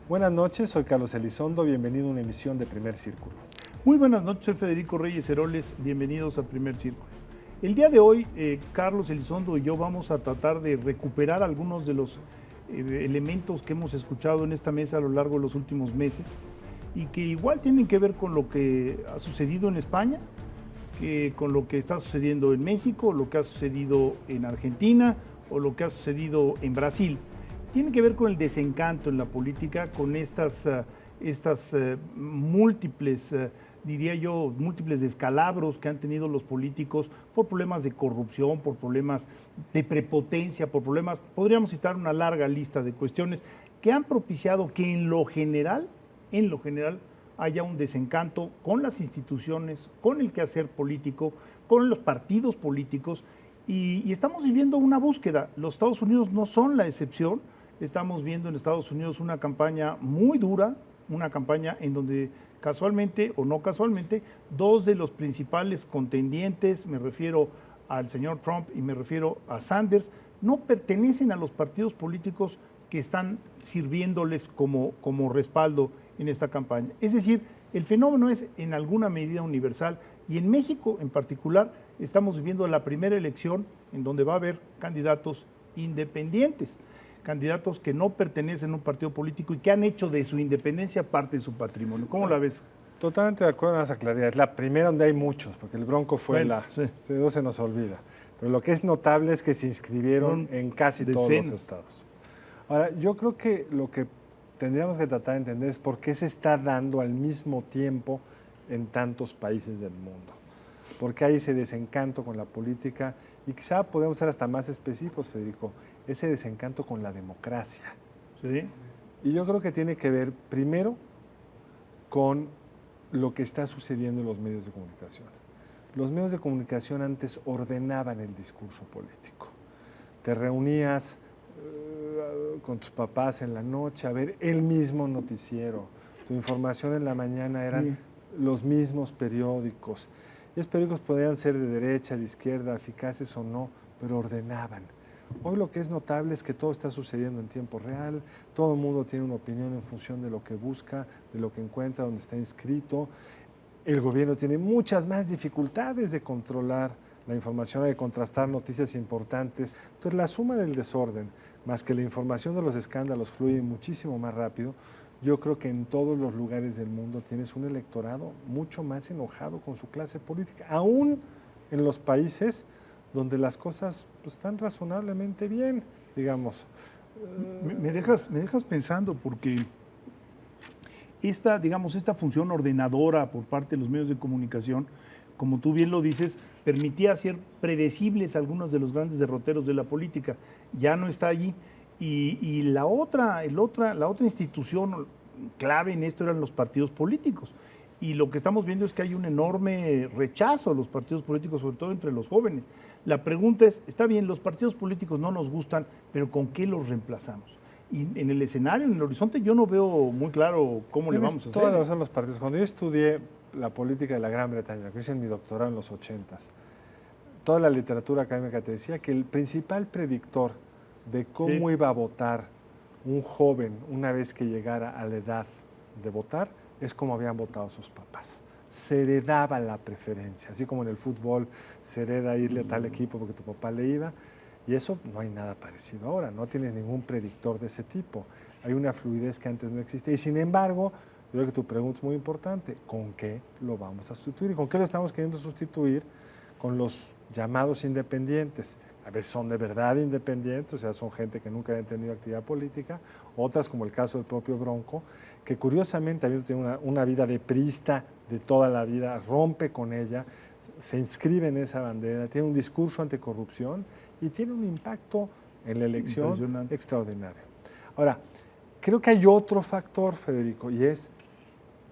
Buenas noches, soy Carlos Elizondo, bienvenido a una emisión de Primer Círculo. Muy buenas noches, soy Federico Reyes Heroles, bienvenidos a Primer Círculo. El día de hoy, Carlos Elizondo y yo vamos a tratar de recuperar algunos de los elementos que hemos escuchado en esta mesa a lo largo de los últimos meses y que igual tienen que ver con lo que ha sucedido en España, con lo que está sucediendo en México, lo que ha sucedido en Argentina o lo que ha sucedido en Brasil. Tiene que ver con el desencanto en la política, con estas múltiples, diría yo, múltiples descalabros que han tenido los políticos por problemas de corrupción, por problemas de prepotencia, por problemas, podríamos citar una larga lista de cuestiones que han propiciado que en lo general, haya un desencanto con las instituciones, con el quehacer político, con los partidos políticos y estamos viviendo una búsqueda. Los Estados Unidos no son la excepción. Estamos viendo en Estados Unidos una campaña muy dura, una campaña en donde casualmente o no casualmente, dos de los principales contendientes, me refiero al señor Trump y me refiero a Sanders, no pertenecen a los partidos políticos que están sirviéndoles como respaldo en esta campaña. Es decir, el fenómeno es en alguna medida universal y en México en particular estamos viviendo la primera elección en donde va a haber candidatos independientes, candidatos que no pertenecen a un partido político y que han hecho de su independencia parte de su patrimonio. ¿Cómo la ves? Totalmente de acuerdo en esa claridad. Es la primera donde hay muchos, porque el Bronco fue Sí. no se nos olvida. Pero lo que es notable es que se inscribieron en casi todos los estados. Ahora, yo creo que lo que tendríamos que tratar de entender es por qué se está dando al mismo tiempo en tantos países del mundo. Porque hay ese desencanto con la política y quizá podemos ser hasta más específicos, Federico, ese desencanto con la democracia. ¿Sí? Y yo creo que tiene que ver primero con lo que está sucediendo en los medios de comunicación. Los medios de comunicación antes ordenaban el discurso político. Te reunías con tus papás en la noche a ver el mismo noticiero. Tu información en la mañana eran los mismos periódicos. Y los periódicos podían ser de derecha, de izquierda, eficaces o no, pero ordenaban. Hoy lo que es notable es que todo está sucediendo en tiempo real, todo el mundo tiene una opinión en función de lo que busca, de lo que encuentra, donde está inscrito. El gobierno tiene muchas más dificultades de controlar la información, de contrastar noticias importantes. Entonces la suma del desorden, más que la información de los escándalos fluye muchísimo más rápido, yo creo que en todos los lugares del mundo tienes un electorado mucho más enojado con su clase política, aún en los países donde las cosas pues, están razonablemente bien, digamos. Me dejas pensando porque esta función ordenadora por parte de los medios de comunicación, como tú bien lo dices, permitía hacer predecibles algunos de los grandes derroteros de la política. Ya no está allí. Y la otra institución clave en esto eran los partidos políticos. Y lo que estamos viendo es que hay un enorme rechazo a los partidos políticos, sobre todo entre los jóvenes. La pregunta es, está bien, los partidos políticos no nos gustan, pero ¿con qué los reemplazamos? Y en el escenario, en el horizonte, yo no veo muy claro cómo le vamos a hacer. Toda la razón los partidos. Cuando yo estudié la política de la Gran Bretaña, que hice en mi doctorado en los 80s, toda la literatura académica te decía que el principal predictor de cómo iba a votar un joven una vez que llegara a la edad de votar es como habían votado sus papás. Se heredaba la preferencia, así como en el fútbol se hereda irle a tal equipo porque tu papá le iba, y eso no hay nada parecido ahora, no tienes ningún predictor de ese tipo. Hay una fluidez que antes no existía, y sin embargo, yo creo que tu pregunta es muy importante, ¿con qué lo vamos a sustituir? ¿Y con qué lo estamos queriendo sustituir? Con los llamados independientes. A veces son de verdad independientes, o sea, son gente que nunca ha tenido actividad política, otras como el caso del propio Bronco, que curiosamente habiendo tenido una vida de priista de toda la vida, rompe con ella, se inscribe en esa bandera, tiene un discurso anticorrupción y tiene un impacto en la elección extraordinario. Ahora, creo que hay otro factor, Federico, y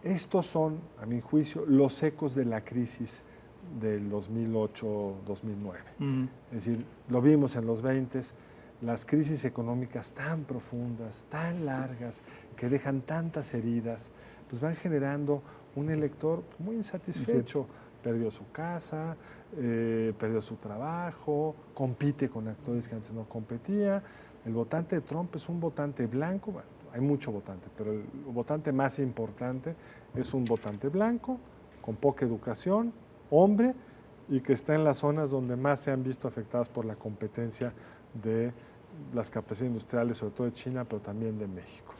estos son, a mi juicio, los ecos de la crisis del 2008-2009. Es decir, lo vimos en los 20s, las crisis económicas tan profundas, tan largas, que dejan tantas heridas, pues van generando un elector muy insatisfecho. Perdió su casa, perdió su trabajo, compite con actores que antes no competía. El votante de Trump es un votante blanco, bueno, hay mucho votante, pero el votante más importante es un votante blanco, con poca educación, hombre, y que está en las zonas donde más se han visto afectadas por la competencia de las capacidades industriales, sobre todo de China, pero también de México.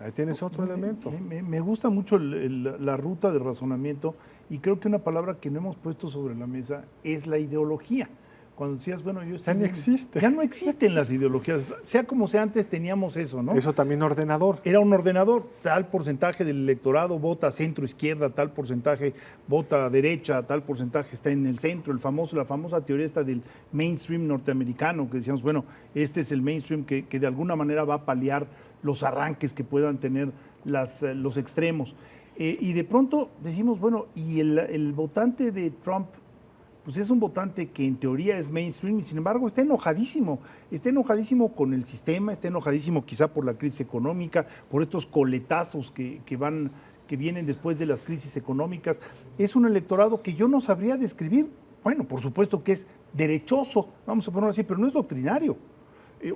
Ahí tienes otro elemento. Me gusta mucho la ruta de razonamiento y creo que una palabra que no hemos puesto sobre la mesa es la ideología. Cuando decías, bueno, yo estoy... Ya no existe. Ya no existen las ideologías. Sea como sea, antes teníamos eso, ¿no? Eso también ordenador. Era un ordenador. Tal porcentaje del electorado vota centro-izquierda, tal porcentaje vota derecha, tal porcentaje está en el centro. La famosa teoría esta del mainstream norteamericano, que decíamos, bueno, este es el mainstream que de alguna manera va a paliar los arranques que puedan tener los extremos. Y de pronto decimos, bueno, y el votante de Trump, pues es un votante que en teoría es mainstream y sin embargo está enojadísimo con el sistema, está enojadísimo quizá por la crisis económica, por estos coletazos que vienen después de las crisis económicas. Es un electorado que yo no sabría describir. Bueno, por supuesto que es derechoso, vamos a ponerlo así, pero no es doctrinario.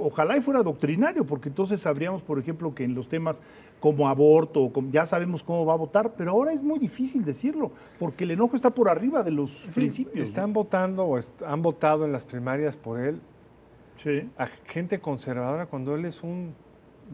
Ojalá y fuera doctrinario, porque entonces sabríamos, por ejemplo, que en los temas como aborto, ya sabemos cómo va a votar, pero ahora es muy difícil decirlo, porque el enojo está por arriba de los principios. Están votando o han votado en las primarias por él sí. a gente conservadora cuando él es un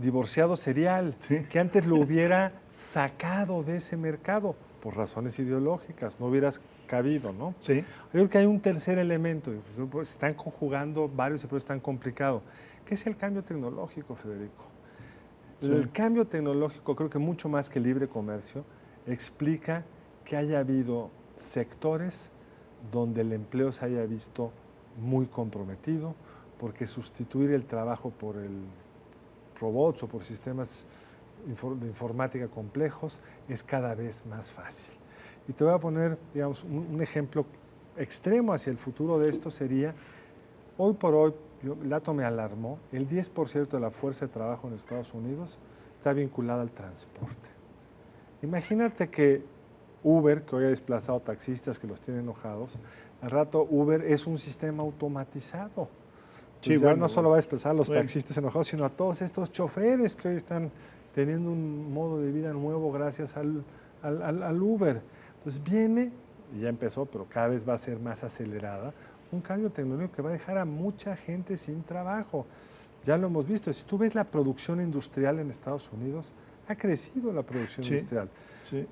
divorciado serial, que antes lo hubiera sacado de ese mercado por razones ideológicas, no hubieras cabido, ¿no? Sí. Yo creo que hay un tercer elemento, pues, están conjugando varios y por eso es tan complicado, que es el cambio tecnológico, Federico. Sí. El cambio tecnológico, creo que mucho más que el libre comercio, explica que haya habido sectores donde el empleo se haya visto muy comprometido, porque sustituir el trabajo por el robots o por sistemas de informática complejos es cada vez más fácil. Y te voy a poner, digamos, un ejemplo extremo hacia el futuro de esto sería, hoy por hoy, el dato me alarmó, el 10% de la fuerza de trabajo en Estados Unidos está vinculada al transporte. Imagínate que Uber, que hoy ha desplazado taxistas que los tienen enojados, al rato Uber es un sistema automatizado. Sí, ya no solo va a desplazar a los taxistas enojados, sino a todos estos choferes que hoy están teniendo un modo de vida nuevo gracias al Uber. Entonces viene, y ya empezó, pero cada vez va a ser más acelerada, un cambio tecnológico que va a dejar a mucha gente sin trabajo. Ya lo hemos visto, si tú ves la producción industrial en Estados Unidos, ha crecido la producción industrial,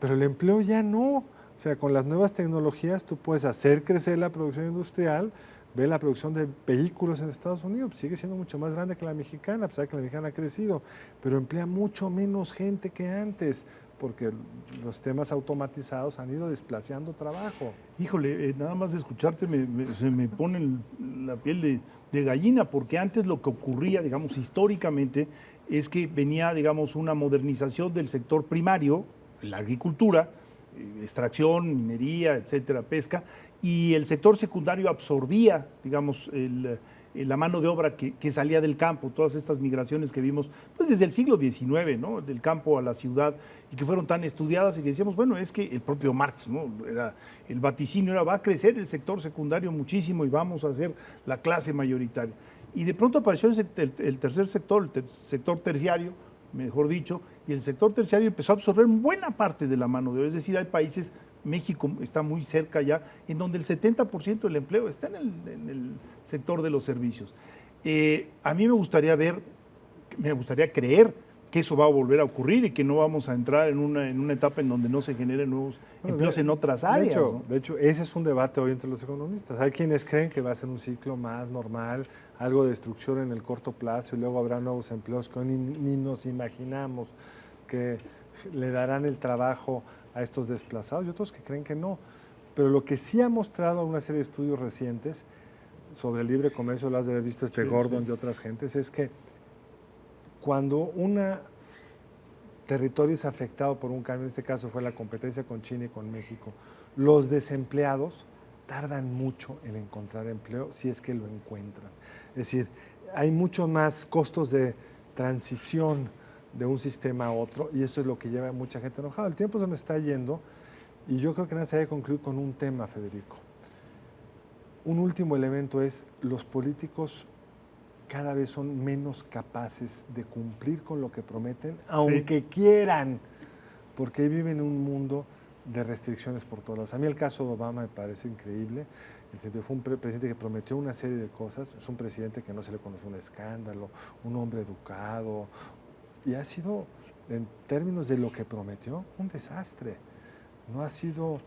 pero el empleo ya no. O sea, con las nuevas tecnologías tú puedes hacer crecer la producción industrial. Ve la producción de vehículos en Estados Unidos, sigue siendo mucho más grande que la mexicana, a pesar de que la mexicana ha crecido, pero emplea mucho menos gente que antes, porque los temas automatizados han ido desplazando trabajo. Híjole, nada más de escucharte se me pone la piel de gallina, porque antes lo que ocurría, digamos, históricamente, es que venía, digamos, una modernización del sector primario, la agricultura, extracción, minería, etcétera, pesca, y el sector secundario absorbía, digamos, la mano de obra que salía del campo, todas estas migraciones que vimos pues desde el siglo XIX, ¿no? Del campo a la ciudad, y que fueron tan estudiadas y que decíamos, bueno, es que el propio Marx, ¿no? El vaticinio era, va a crecer el sector secundario muchísimo y vamos a ser la clase mayoritaria. Y de pronto apareció el tercer sector, el sector terciario, mejor dicho, y el sector terciario empezó a absorber buena parte de la mano de obra. Es decir, hay países, México está muy cerca ya, en donde el 70% del empleo está en el sector de los servicios. A mí me gustaría creer que eso va a volver a ocurrir y que no vamos a entrar en una etapa en donde no se generen nuevos empleos en otras áreas. De hecho, ese es un debate hoy entre los economistas. Hay quienes creen que va a ser un ciclo más normal, algo de destrucción en el corto plazo y luego habrá nuevos empleos que hoy ni nos imaginamos que le darán el trabajo a estos desplazados y otros que creen que no. Pero lo que sí ha mostrado una serie de estudios recientes sobre el libre comercio, lo has de haber visto Gordon y otras gentes, es que cuando un territorio es afectado por un cambio, en este caso fue la competencia con China y con México, los desempleados tardan mucho en encontrar empleo si es que lo encuentran. Es decir, hay mucho más costos de transición de un sistema a otro y eso es lo que lleva a mucha gente enojada. El tiempo se nos está yendo y yo creo que nada se debe concluir con un tema, Federico. Un último elemento es los políticos cada vez son menos capaces de cumplir con lo que prometen, aunque quieran, porque viven en un mundo de restricciones por todos lados. A mí el caso de Obama me parece increíble. En el sentido, fue un presidente que prometió una serie de cosas, es un presidente que no se le conoció un escándalo, un hombre educado, y ha sido, en términos de lo que prometió, un desastre. No ha sido...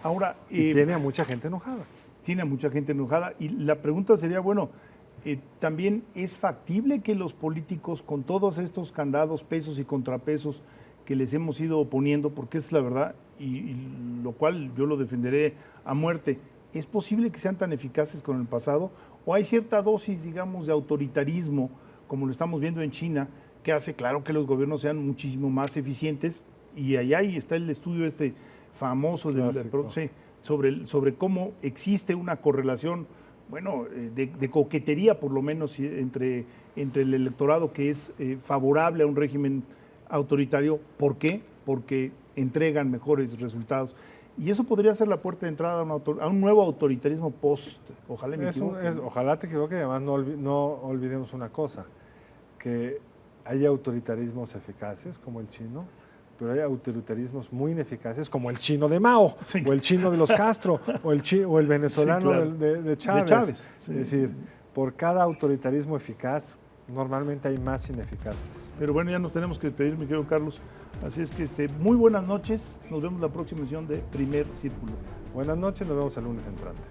Ahora, y tiene a mucha gente enojada. Tiene a mucha gente enojada, y la pregunta sería, bueno, también es factible que los políticos, con todos estos candados, pesos y contrapesos que les hemos ido oponiendo, porque es la verdad, y lo cual yo lo defenderé a muerte, ¿es posible que sean tan eficaces con el pasado? ¿O hay cierta dosis, digamos, de autoritarismo, como lo estamos viendo en China, que hace, claro, que los gobiernos sean muchísimo más eficientes? Y allá ahí está el estudio famoso sobre cómo existe una correlación, bueno, de coquetería por lo menos entre el electorado que es favorable a un régimen autoritario. ¿Por qué? Porque entregan mejores resultados. Y eso podría ser la puerta de entrada a un nuevo autoritarismo ojalá me equivoque. Ojalá te equivoque, y además no olvidemos una cosa, que hay autoritarismos eficaces como el chino, pero hay autoritarismos muy ineficaces como el chino de Mao, o el chino de los Castro, o el venezolano de Chávez. Sí. Es decir, por cada autoritarismo eficaz, normalmente hay más ineficaces. Pero bueno, ya nos tenemos que despedir, mi querido Carlos. Así es que muy buenas noches. Nos vemos la próxima edición de Primer Círculo. Buenas noches, nos vemos el lunes entrante.